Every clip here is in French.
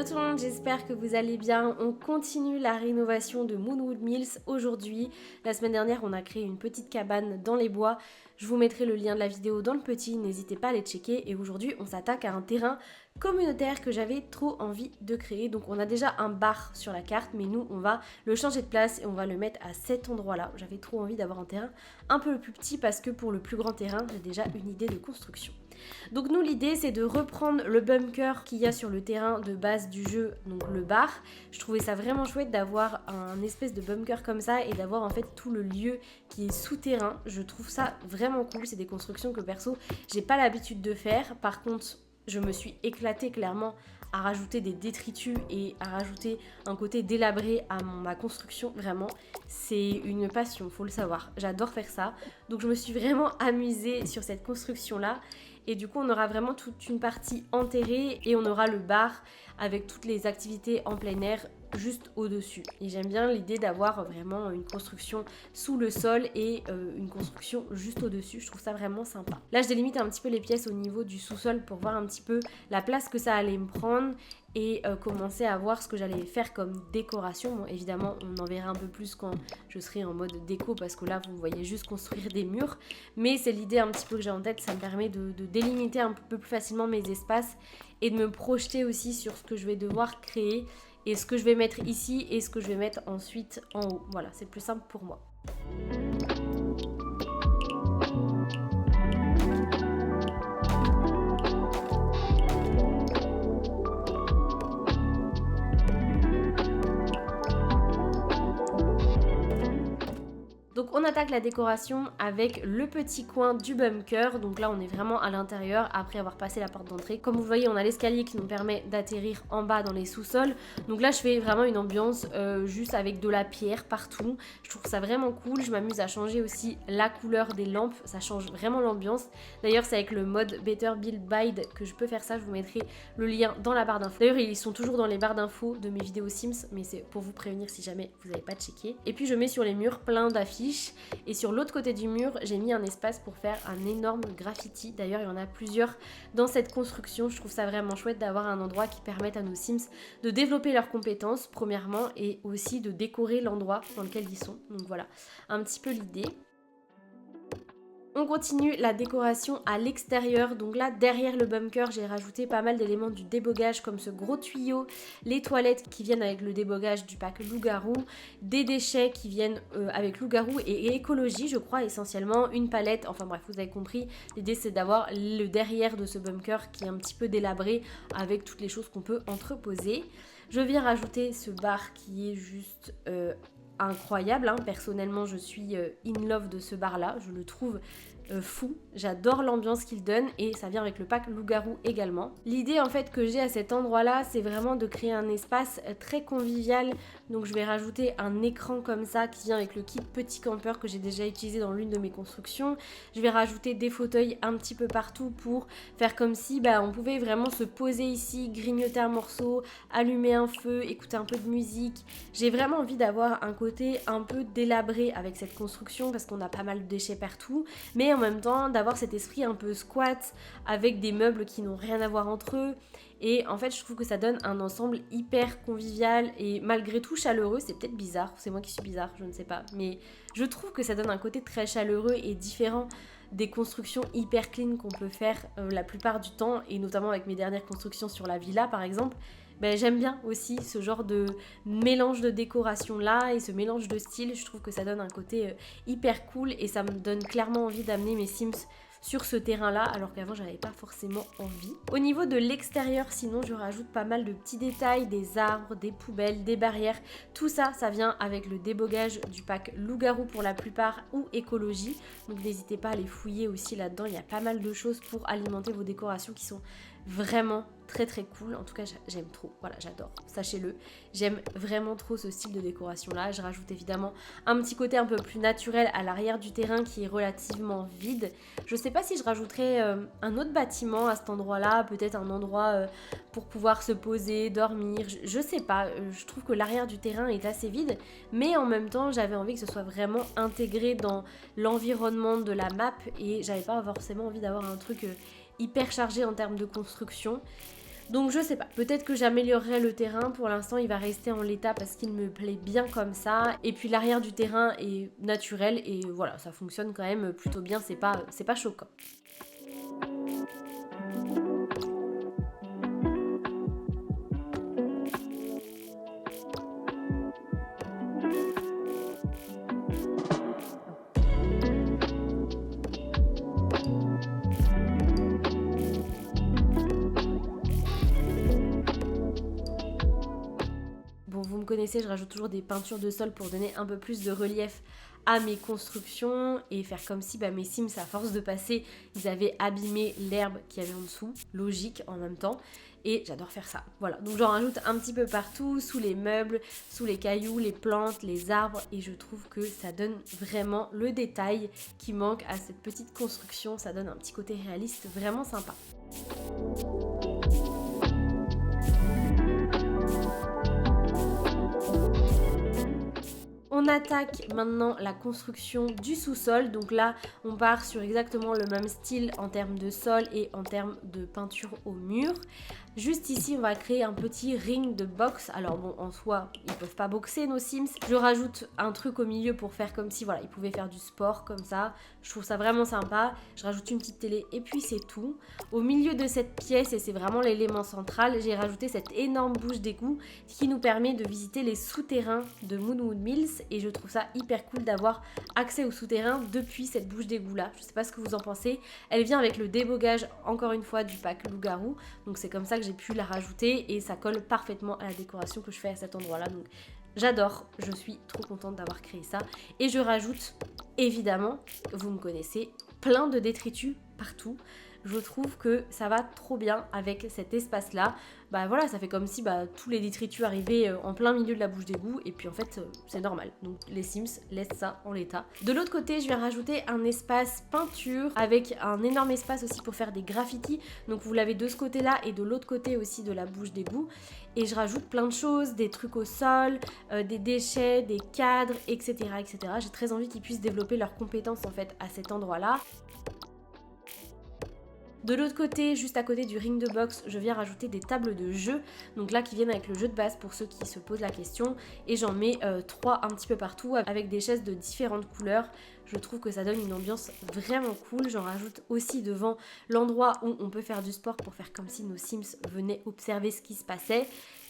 Hello tout le monde, j'espère que vous allez bien. On continue la rénovation de Moonwood Mills aujourd'hui. La semaine dernière, on a créé une petite cabane dans les bois. Je vous mettrai le lien de la vidéo dans le petit, n'hésitez pas à les checker. Et aujourd'hui, on s'attaque à un terrain communautaire que j'avais trop envie de créer. Donc on a déjà un bar sur la carte, mais nous, on va le changer de place et on va le mettre à cet endroit-là. J'avais trop envie d'avoir un terrain un peu plus petit parce que pour le plus grand terrain, j'ai déjà une idée de construction. Donc nous, l'idée, c'est de reprendre le bunker qu'il y a sur le terrain de base du jeu, donc le bar. Je trouvais ça vraiment chouette d'avoir un espèce de bunker comme ça et d'avoir en fait tout le lieu qui est souterrain. Je trouve ça vraiment cool. C'est des constructions que perso, j'ai pas l'habitude de faire. Par contre, je me suis éclatée clairement à rajouter des détritus et à rajouter un côté délabré à ma construction. Vraiment, c'est une passion, faut le savoir. J'adore faire ça. Donc je me suis vraiment amusée sur cette construction-là. Et du coup, on aura vraiment toute une partie enterrée et on aura le bar avec toutes les activités en plein air juste au-dessus. Et j'aime bien l'idée d'avoir vraiment une construction sous le sol et une construction juste au-dessus. Je trouve ça vraiment sympa. Là, je délimite un petit peu les pièces au niveau du sous-sol pour voir un petit peu la place que ça allait me prendre et commencer à voir ce que j'allais faire comme décoration. Bon, évidemment, on en verra un peu plus quand je serai en mode déco parce que là, vous voyez juste construire des murs. Mais c'est l'idée un petit peu que j'ai en tête. Ça me permet de délimiter un peu plus facilement mes espaces et de me projeter aussi sur ce que je vais devoir créer et ce que je vais mettre ici et ce que je vais mettre ensuite en haut. Voilà, c'est plus simple pour moi. Donc on attaque la décoration avec le petit coin du bunker. Donc là on est vraiment à l'intérieur après avoir passé la porte d'entrée. Comme vous voyez, on a l'escalier qui nous permet d'atterrir en bas dans les sous-sols. Donc là je fais vraiment une ambiance juste avec de la pierre partout. Je trouve ça vraiment cool. Je m'amuse à changer aussi la couleur des lampes. Ça change vraiment l'ambiance. D'ailleurs c'est avec le mode Better Build Build que je peux faire ça. Je vous mettrai le lien dans la barre d'infos. D'ailleurs ils sont toujours dans les barres d'infos de mes vidéos Sims. Mais c'est pour vous prévenir si jamais vous n'avez pas checké. Et puis je mets sur les murs plein d'affiches. Et sur l'autre côté du mur, j'ai mis un espace pour faire un énorme graffiti. D'ailleurs, il y en a plusieurs dans cette construction. Je trouve ça vraiment chouette d'avoir un endroit qui permette à nos Sims de développer leurs compétences, premièrement, et aussi de décorer l'endroit dans lequel ils sont. Donc voilà, un petit peu l'idée. On continue la décoration à l'extérieur, donc là derrière le bunker j'ai rajouté pas mal d'éléments du débogage comme ce gros tuyau, les toilettes qui viennent avec le débogage du pack loup-garou, des déchets qui viennent avec loup-garou et écologie je crois essentiellement, une palette, enfin bref vous avez compris, l'idée c'est d'avoir le derrière de ce bunker qui est un petit peu délabré avec toutes les choses qu'on peut entreposer. Je viens rajouter ce bar qui est juste incroyable, hein. Personnellement je suis in love de ce bar là, je le trouve fou, j'adore l'ambiance qu'il donne et ça vient avec le pack loup-garou également. L'idée en fait que j'ai à cet endroit là c'est vraiment de créer un espace très convivial, donc je vais rajouter un écran comme ça qui vient avec le kit petit campeur que j'ai déjà utilisé dans l'une de mes constructions. Je vais rajouter des fauteuils un petit peu partout pour faire comme si on pouvait vraiment se poser ici, grignoter un morceau, allumer un feu, écouter un peu de musique. J'ai vraiment envie d'avoir un côté un peu délabré avec cette construction parce qu'on a pas mal de déchets partout, mais en même temps d'avoir cet esprit un peu squat avec des meubles qui n'ont rien à voir entre eux. Et en fait je trouve que ça donne un ensemble hyper convivial et malgré tout chaleureux. C'est peut-être bizarre, c'est moi qui suis bizarre, je ne sais pas, mais je trouve que ça donne un côté très chaleureux et différent des constructions hyper clean qu'on peut faire la plupart du temps, et notamment avec mes dernières constructions sur la villa par exemple. J'aime bien aussi ce genre de mélange de décoration là et ce mélange de style. Je trouve que ça donne un côté hyper cool et ça me donne clairement envie d'amener mes Sims sur ce terrain-là, alors qu'avant j'avais pas forcément envie. Au niveau de l'extérieur, sinon je rajoute pas mal de petits détails, des arbres, des poubelles, des barrières. Tout ça, ça vient avec le débogage du pack loup-garou pour la plupart ou écologie. Donc n'hésitez pas à les fouiller aussi là-dedans. Il y a pas mal de choses pour alimenter vos décorations qui sont vraiment très très cool. En tout cas j'aime trop, voilà, j'adore, sachez-le, j'aime vraiment trop ce style de décoration là. Je rajoute évidemment un petit côté un peu plus naturel à l'arrière du terrain qui est relativement vide. Je sais pas si je rajouterais un autre bâtiment à cet endroit là, peut-être un endroit pour pouvoir se poser, dormir, je sais pas. Je trouve que l'arrière du terrain est assez vide, mais en même temps j'avais envie que ce soit vraiment intégré dans l'environnement de la map et j'avais pas forcément envie d'avoir un truc hyper chargé en termes de construction. Donc je sais pas, peut-être que j'améliorerai le terrain. Pour l'instant il va rester en l'état parce qu'il me plaît bien comme ça. Et puis l'arrière du terrain est naturel et voilà, ça fonctionne quand même plutôt bien, c'est pas choquant. Bon, vous me connaissez, je rajoute toujours des peintures de sol pour donner un peu plus de relief à mes constructions et faire comme si mes Sims, à force de passer, ils avaient abîmé l'herbe qu'il y avait en dessous. Logique en même temps. Et j'adore faire ça. Voilà, donc j'en rajoute un petit peu partout, sous les meubles, sous les cailloux, les plantes, les arbres. Et je trouve que ça donne vraiment le détail qui manque à cette petite construction. Ça donne un petit côté réaliste vraiment sympa. On attaque maintenant la construction du sous-sol. Donc là, on part sur exactement le même style en termes de sol et en termes de peinture au mur. Juste ici, on va créer un petit ring de boxe. Alors bon, en soi, ils peuvent pas boxer nos Sims. Je rajoute un truc au milieu pour faire comme si, voilà, ils pouvaient faire du sport comme ça. Je trouve ça vraiment sympa. Je rajoute une petite télé et puis c'est tout. Au milieu de cette pièce, et c'est vraiment l'élément central, j'ai rajouté cette énorme bouche d'égout qui nous permet de visiter les souterrains de Moonwood Mills. Et je trouve ça hyper cool d'avoir accès aux souterrains depuis cette bouche d'égout là. Je sais pas ce que vous en pensez. Elle vient avec le débogage, encore une fois, du pack loup-garou. Donc c'est comme ça que j'ai pu la rajouter et ça colle parfaitement à la décoration que je fais à cet endroit là. Donc j'adore, je suis trop contente d'avoir créé ça. Et je rajoute évidemment, vous me connaissez, plein de détritus partout. Je trouve que ça va trop bien avec cet espace là. Voilà, ça fait comme si tous les détritus arrivaient en plein milieu de la bouche d'égout et puis en fait c'est normal. Donc les Sims laissent ça en l'état. De l'autre côté, je vais rajouter un espace peinture avec un énorme espace aussi pour faire des graffitis. Donc vous l'avez de ce côté là et de l'autre côté aussi de la bouche d'égout. Et je rajoute plein de choses, des trucs au sol, des déchets, des cadres, etc. etc. J'ai très envie qu'ils puissent développer leurs compétences en fait à cet endroit là. De l'autre côté, juste à côté du ring de boxe, je viens rajouter des tables de jeu, donc là qui viennent avec le jeu de base pour ceux qui se posent la question, et j'en mets 3 un petit peu partout avec des chaises de différentes couleurs. Je trouve que ça donne une ambiance vraiment cool. J'en rajoute aussi devant l'endroit où on peut faire du sport pour faire comme si nos Sims venaient observer ce qui se passait.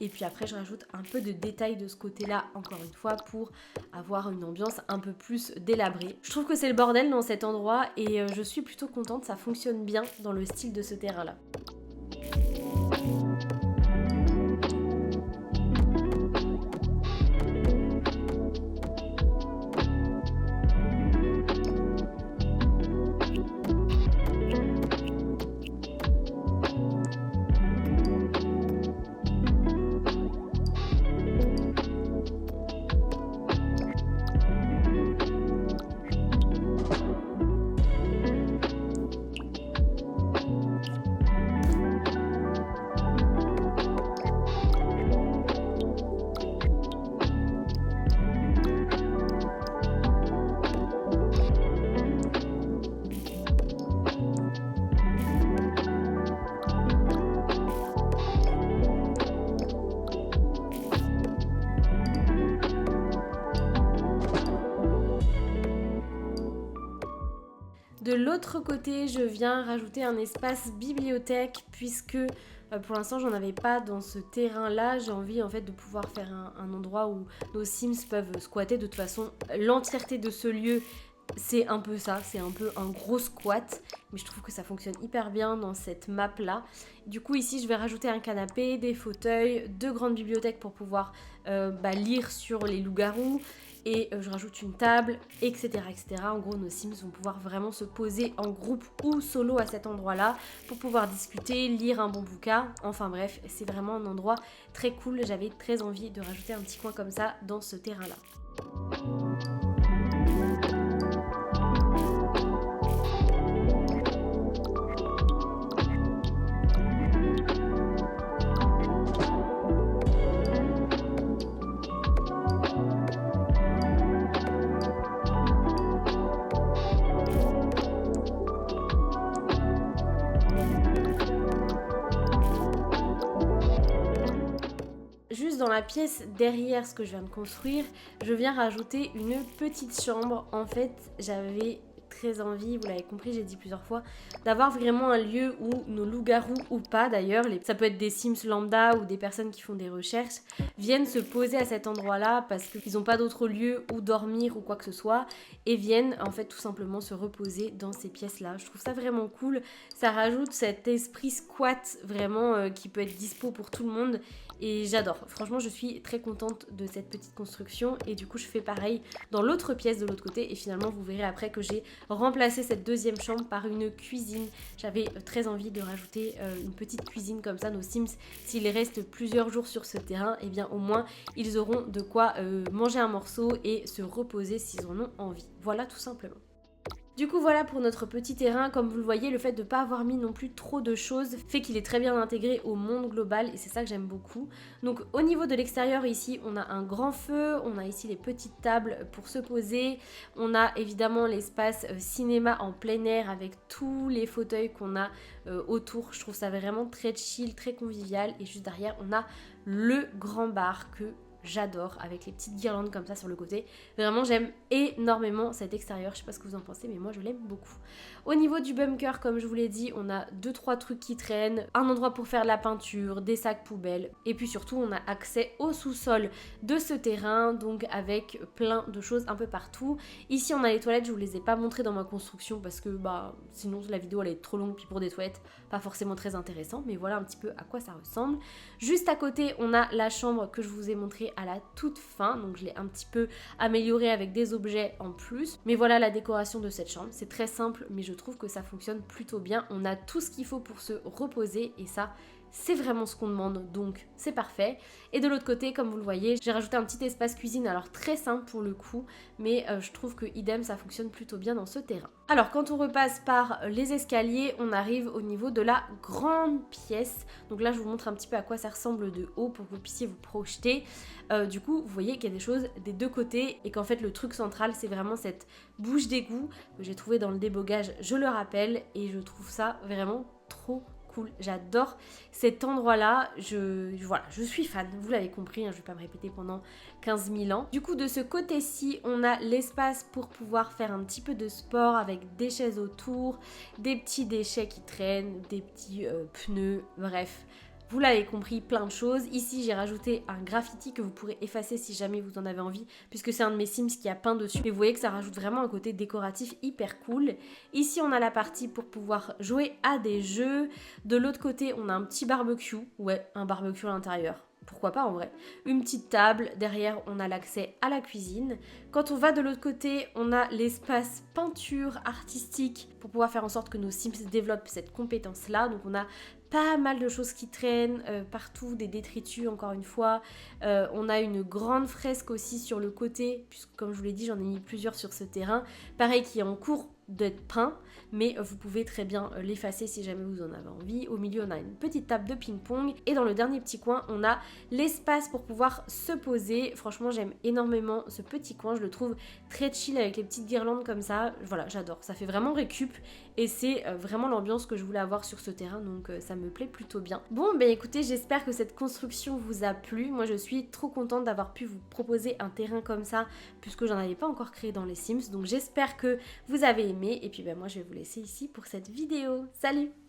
Et puis après, je rajoute un peu de détails de ce côté-là, encore une fois, pour avoir une ambiance un peu plus délabrée. Je trouve que c'est le bordel dans cet endroit et je suis plutôt contente, ça fonctionne bien dans le style de ce terrain-là. De l'autre côté, je viens rajouter un espace bibliothèque puisque pour l'instant j'en avais pas dans ce terrain là. J'ai envie en fait de pouvoir faire un endroit où nos Sims peuvent squatter. De toute façon, l'entièreté de ce lieu, c'est un peu ça, c'est un peu un gros squat, mais je trouve que ça fonctionne hyper bien dans cette map là. Du coup ici je vais rajouter un canapé, des fauteuils, 2 grandes bibliothèques pour pouvoir lire sur les loups-garous. Et je rajoute une table, etc., etc. En gros, nos Sims vont pouvoir vraiment se poser en groupe ou solo à cet endroit-là pour pouvoir discuter, lire un bon bouquin. Enfin bref, c'est vraiment un endroit très cool. J'avais très envie de rajouter un petit coin comme ça dans ce terrain-là. dans la pièce derrière ce que je viens de construire, je viens rajouter une petite chambre. En fait, j'avais très envie, vous l'avez compris, j'ai dit plusieurs fois, d'avoir vraiment un lieu où nos loups-garous ou pas d'ailleurs, ça peut être des Sims lambda ou des personnes qui font des recherches, viennent se poser à cet endroit-là parce qu'ils n'ont pas d'autre lieu où dormir ou quoi que ce soit et viennent en fait tout simplement se reposer dans ces pièces-là. Je trouve ça vraiment cool, ça rajoute cet esprit squat vraiment qui peut être dispo pour tout le monde et j'adore. Franchement, je suis très contente de cette petite construction et du coup je fais pareil dans l'autre pièce de l'autre côté et finalement vous verrez après que j'ai remplacé cette deuxième chambre par une cuisine. J'avais très envie de rajouter une petite cuisine comme ça. Nos Sims, s'ils restent plusieurs jours sur ce terrain, et bien au moins ils auront de quoi manger un morceau et se reposer s'ils en ont envie. Voilà tout simplement. Du coup voilà pour notre petit terrain, comme vous le voyez le fait de ne pas avoir mis non plus trop de choses fait qu'il est très bien intégré au monde global et c'est ça que j'aime beaucoup. Donc au niveau de l'extérieur ici on a un grand feu, on a ici les petites tables pour se poser, on a évidemment l'espace cinéma en plein air avec tous les fauteuils qu'on a autour, je trouve ça vraiment très chill, très convivial et juste derrière on a le grand bar que j'adore avec les petites guirlandes comme ça sur le côté. Vraiment j'aime énormément cet extérieur, je sais pas ce que vous en pensez mais moi je l'aime beaucoup. Au niveau du bunker comme je vous l'ai dit on a 2-3 trucs qui traînent, un endroit pour faire de la peinture, des sacs poubelles et puis surtout on a accès au sous-sol de ce terrain donc avec plein de choses un peu partout. Ici on a les toilettes, je vous les ai pas montrées dans ma construction parce que bah sinon la vidéo elle est trop longue puis pour des toilettes pas forcément très intéressant mais voilà un petit peu à quoi ça ressemble. Juste à côté on a la chambre que je vous ai montrée à la toute fin, donc je l'ai un petit peu améliorée avec des objets en plus, mais voilà la décoration de cette chambre, c'est très simple mais je trouve que ça fonctionne plutôt bien, on a tout ce qu'il faut pour se reposer et ça c'est vraiment ce qu'on demande donc c'est parfait. Et de l'autre côté comme vous le voyez j'ai rajouté un petit espace cuisine, alors très simple pour le coup mais je trouve que idem ça fonctionne plutôt bien dans ce terrain. Alors quand on repasse par les escaliers on arrive au niveau de la grande pièce, donc là je vous montre un petit peu à quoi ça ressemble de haut pour que vous puissiez vous projeter. Du coup vous voyez qu'il y a des choses des deux côtés et qu'en fait le truc central c'est vraiment cette bouche d'égout que j'ai trouvé dans le débogage, je le rappelle, et je trouve ça vraiment trop cool, j'adore cet endroit là, voilà, je suis fan, vous l'avez compris, hein, je vais pas me répéter pendant 15 000 ans. Du coup de ce côté-ci on a l'espace pour pouvoir faire un petit peu de sport avec des chaises autour, des petits déchets qui traînent, des petits pneus, bref. Vous l'avez compris, plein de choses. Ici, j'ai rajouté un graffiti que vous pourrez effacer si jamais vous en avez envie, puisque c'est un de mes Sims qui a peint dessus. Et vous voyez que ça rajoute vraiment un côté décoratif hyper cool. Ici, on a la partie pour pouvoir jouer à des jeux. De l'autre côté, on a un petit barbecue. Ouais, un barbecue à l'intérieur. Pourquoi pas en vrai. Une petite table, derrière on a l'accès à la cuisine. Quand on va de l'autre côté, on a l'espace peinture artistique pour pouvoir faire en sorte que nos Sims développent cette compétence là. Donc on a pas mal de choses qui traînent partout, des détritus encore une fois. On a une grande fresque aussi sur le côté, puisque comme je vous l'ai dit j'en ai mis plusieurs sur ce terrain. Pareil qui est en cours d'être peint, mais vous pouvez très bien l'effacer si jamais vous en avez envie. Au milieu on a une petite table de ping-pong et dans le dernier petit coin on a l'espace pour pouvoir se poser. Franchement j'aime énormément ce petit coin, je le trouve très chill avec les petites guirlandes comme ça, voilà j'adore, ça fait vraiment récup et c'est vraiment l'ambiance que je voulais avoir sur ce terrain, donc ça me plaît plutôt bien. Bon ben écoutez, j'espère que cette construction vous a plu, moi je suis trop contente d'avoir pu vous proposer un terrain comme ça puisque j'en avais pas encore créé dans les Sims, donc j'espère que vous avez aimé et puis ben moi je vais vous laisser ici pour cette vidéo. Salut!